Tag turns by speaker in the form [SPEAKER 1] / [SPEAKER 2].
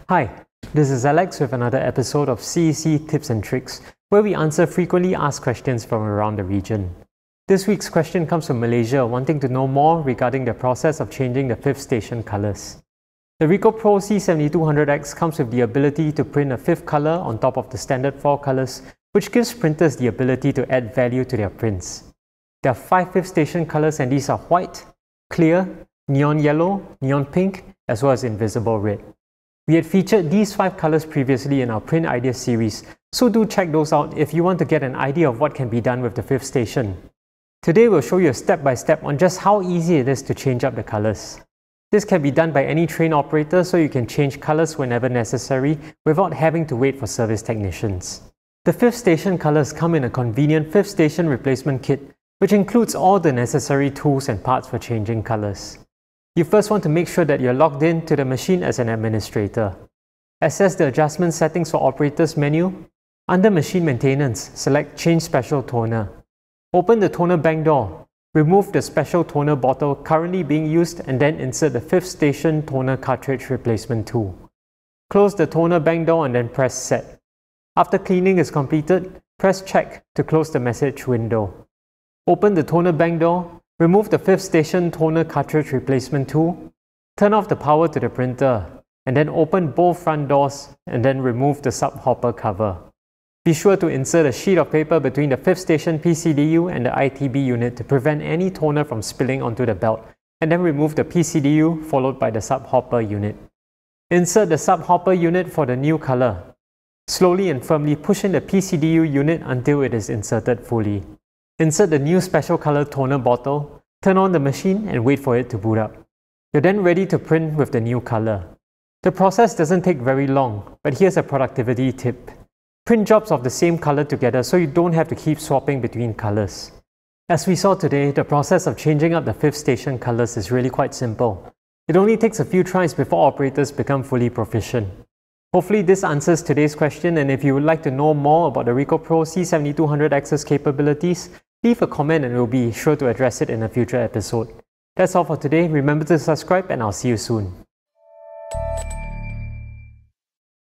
[SPEAKER 1] Hi, this is Alex with another episode of CEC Tips and Tricks, where we answer frequently asked questions from around the region. This week's question comes from Malaysia, wanting to know more regarding the process of changing the fifth station colours. The Ricoh Pro C7200X comes with the ability to print a fifth colour on top of the standard 4 colours, which gives printers the ability to add value to their prints. There are 5 fifth station colours, and these are white, clear, neon yellow, neon pink, as well as invisible red. We had featured these 5 colours previously in our Print Ideas series, so do check those out if you want to get an idea of what can be done with the fifth station. Today we'll show you a step-by-step on just how easy it is to change up the colours. This can be done by any train operator, so you can change colours whenever necessary without having to wait for service technicians. The fifth station colours come in a convenient fifth station replacement kit, which includes all the necessary tools and parts for changing colours. You first want to make sure that you're logged in to the machine as an administrator. Access the Adjustment Settings for Operators menu. Under Machine Maintenance, select Change Special Toner. Open the toner bank door. Remove the special toner bottle currently being used and then insert the fifth station toner cartridge replacement tool. Close the toner bank door and then press Set. After cleaning is completed, press Check to close the message window. Open the toner bank door. Remove the fifth station toner cartridge replacement tool, turn off the power to the printer, and then open both front doors and then remove the sub-hopper cover. Be sure to insert a sheet of paper between the fifth station PCDU and the ITB unit to prevent any toner from spilling onto the belt, and then remove the PCDU followed by the sub-hopper unit. Insert the sub-hopper unit for the new color. Slowly and firmly push in the PCDU unit until it is inserted fully. Insert the new special color toner bottle, turn on the machine and wait for it to boot up. You're then ready to print with the new color. The process doesn't take very long, but here's a productivity tip. Print jobs of the same color together so you don't have to keep swapping between colors. As we saw today, the process of changing up the fifth station colors is really quite simple. It only takes a few tries before operators become fully proficient. Hopefully this answers today's question, and if you would like to know more about the Ricoh Pro C7200X's capabilities, leave a comment and we'll be sure to address it in a future episode. That's all for today. Remember to subscribe and I'll see you soon.